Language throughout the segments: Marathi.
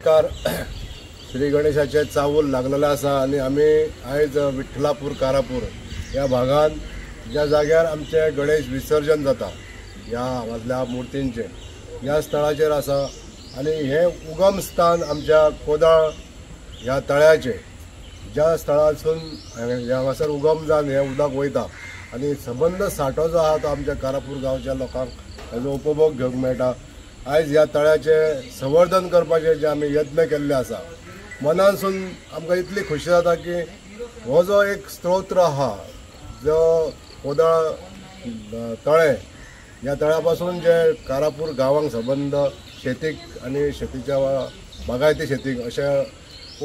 नमस्कार। श्री गणेशाचे चावल लागलेले आसा आणि आम्ही आयज विठ्ठलापूर कारापूर या भागात ज्या जाग्यार आमचे गणेश विसर्जन जाता या मधल्या मूर्तींचे या स्थळाचेर आसा आणि हे उगम स्थान आमच्या कोदाळ ह्या तळ्याचे ज्या स्थळासून हांगासर उगम जावन हे उदक वयता आणि संबंध साठो जो आहा तो आमच्या कारापूर गांवच्या लोकांक हेजो उपभोग घेवंक मेळटा। आयज ह्या तळ्याचे संवर्धन करपाचे जे आमी यत्न केल्ले आसा मनासून आमकां इतली खुशी जाता की हो जो एक स्तोत्र आहा जो कोदाळ तळे ह्या तळ्यापासून जे कारापूर गांवांक संबंध शेतीक आणि शेतीच्या बागायती शेतीक अशे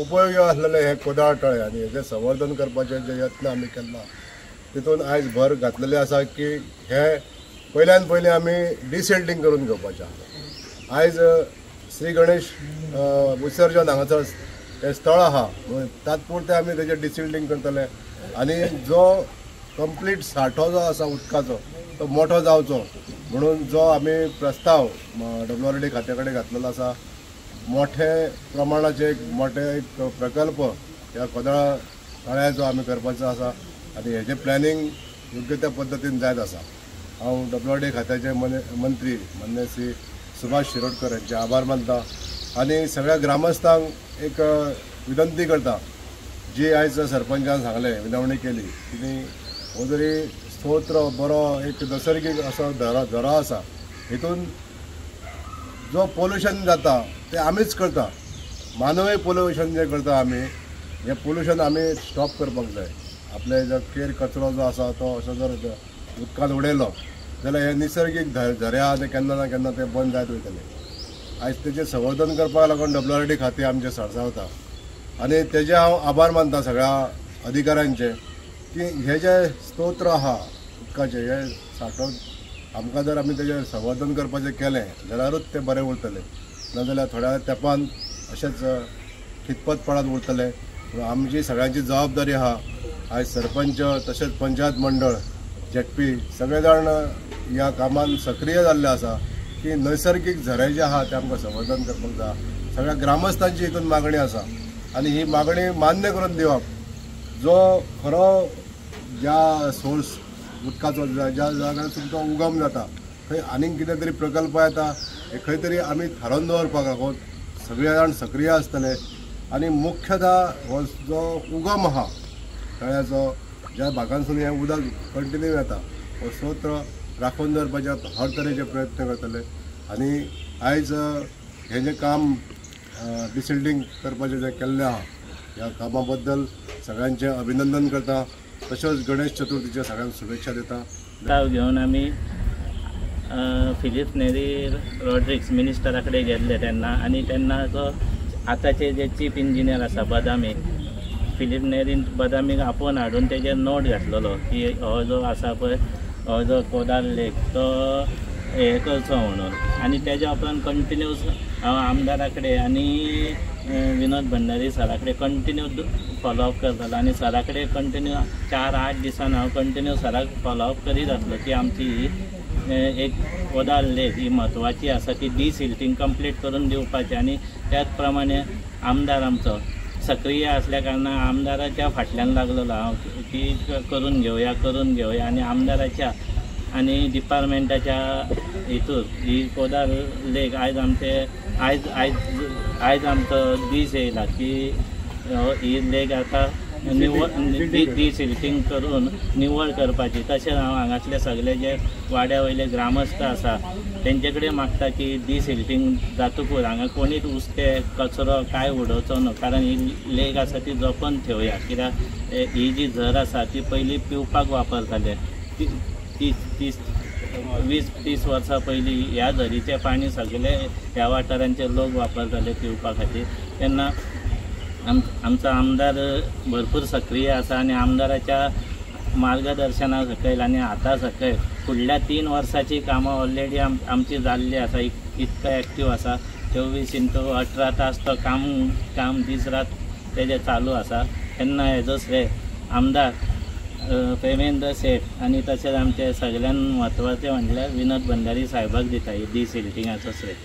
उपयोगी आसलेले हे कोदाळ तळे आणि हेजे संवर्धन करपाचे जे यत्न आमी केला तितून आयज भर घातलेले आसा की हे पयल्यान पयलीं आमी डिसिल्टिंग करून घेवपाचें आसा। आयज श्री गणेश विसर्जन हांगासर हे स्थळ आहा तात्पुरते आमी तेजे डिसिल्टिंग करतले आणि जो कंप्लीट साठो जो आसा उदकाचो तो मोठो जावचो म्हणून जो आमी प्रस्ताव WRD खात्या कडेन घातलेलो आसा। मोठे प्रमाणाचे मोठे एक प्रकल्प ह्या कोदाळ तळ्याचो आमी करपाचो आसा आणि हेजे प्लॅनिंग योग्य त्या पद्दतीन जायत आसा। हांव WRD खात्याचे मंत्री मान्य श्री सुभाष शिरोडकर यांचे आभार मानता आणि सगळ्या ग्रामस्थांक एक विनंती करता जी आयज सरपंचान सांगले विनवणी केली की हो जरी स्तोत्र बरो एक नैसर्गिक असो झरो आसा हितून जो पोल्युशन जाता ते आमीच करता मानवी पोल्युशन जे करता आमी हे पोल्युशन आमी स्टॉप करपाक जाय। आपले जो केर कचरो जो आसा तो असो जर उदकांत उडयलो जाल्यार हे नैसर्गिक झऱ्या ते केन्ना ना केन्ना ते बंद जायत वयतले। आयज तेजें संवर्धन करपाक लागून WRD खातें आमचें सडसावता आनी तेजे हांव आभार मानता सगळ्या अधिकाऱ्यांचे की हे जे स्तोत्र आहा उदकाचे हे साठोवन आमकां जर आमी तेजें संवर्धन करपाचें केलें जाल्यारूच तें बरें उरतलें नाजाल्यार थोड्या तेंपान अशेंच खितपत पडत उरतलें। आमची सगळ्यांची जबाबदारी आहा। आयज सरपंच तशेंच पंचायत मंडळ ZP सगळे जाण ह्या कामान सक्रिय जाल्ले आसा की नैसर्गिक झरे जे आहा ते आमकां संवर्धन करपाक जाय। सगळ्या ग्रामस्थांची हितून मागणी आसा आणि ही मागणी मान्य करून दिवप जो खरो ज्या सोर्स उदकाचो ज्या जाग्यार तुमचो उगम जाता थंय आनीक कितें तरी प्रकल्प येता हे खंय तरी आमी थारोवन दवरपाक लागून सगळे जाण सक्रिय आसतले आणि मुख्यतः हो जो उगम आहा तळ्याचो ज्या भागांसून हे उदक कंटिन्यू येता हो स्तोत्र राखून दवरपाचे हर तरेचे प्रयत्न करतले आणि आयज हे जे काम डिसिल्टिंग करपाचें जें केल्लें आहा ह्या कामा बद्दल सगळ्यांचें अभिनंदन करता। तशेंच गणेश चतुर्थीच्या सगळ्यांक शुभेच्छा देता। ताव घेवन आमी फिलिप नेरी रॉड्रिक्स मिनिस्टरा कडेन गेल्ले तेन्ना आणि तेन्ना जो आतांचे जे चीफ इंजिनियर आसा बदामी फिलिप नेरीन बदामीक आपोवन हाडून तेजेर नोट घातलेलो की हो जो आसा पळय हो जो कोदाळ लेक तो हे करचो म्हणून आणि तेज्या उपरांत कंटिन्यूस हांव आमदारा कडेन आनी विनोद भंडारी सरा कडेन कंटिन्यू फॉलोअप करतालो आणि सरा कडेन कंटिन्यू 4-8 दिसान हांव कंटिन्यू सराक फॉलोअप करीत आसलो की आमची ही एक कोदाळ लेक ही म्हत्वाची आसा ती डिसिल्टिंग कंप्लीट करून दिवपाची आणि त्याच प्रमाणे आमदार आमचो सक्रिय असल्या कारणान आमदाराच्या फाटल्यान लागलेलो हांव की करून घेवया आणि आमदाराच्या आणि डिपार्टमेंटाच्या हितून ही कोदाळ लेक आयज आमचो दीस येयला की ही लेक आतां डिसिल्टिंग करून निवळ करपाची। तशेंच हांव हांगासले सगळे जे वाड्या वयले ग्रामस्थ आसा तेंचे कडेन मागता की डिसिल्टिंग जातकूच हांगा कोणीच उस्तें कचरो काय उडोवचो न्हू कारण ही लेक आसा ती जपून ठेवया कित्याक ही जी झर आसा ती पयलीं पिवपाक वापरताले 20-30 वर्सां पयलीं ह्या झरीचें पाणी सगळे ह्या वाठारांचे लोक वापरताले पिवपा खातीर। तेन्ना आमचो आमदार भरपूर सक्रिय आसा आणि आमदाराच्या मार्गदर्शना सकयल आणि हाता सकयल फुडल्या 3 वर्सांची कामां ऑलरेडी आमची जाल्ली आसा। इतको एक्टीव आसा 24/18 तास तो काम दीस रात तेजे चालू आसा। तेन्ना हेजो श्रेय आमदार प्रेमेंद्र शेठ आणि तशेंच आमचे सगळ्यान म्हत्वाचे म्हटल्यार विनोद भंडारी साहेबाक दिता ही डिसिल्टिंगाचो श्रेय।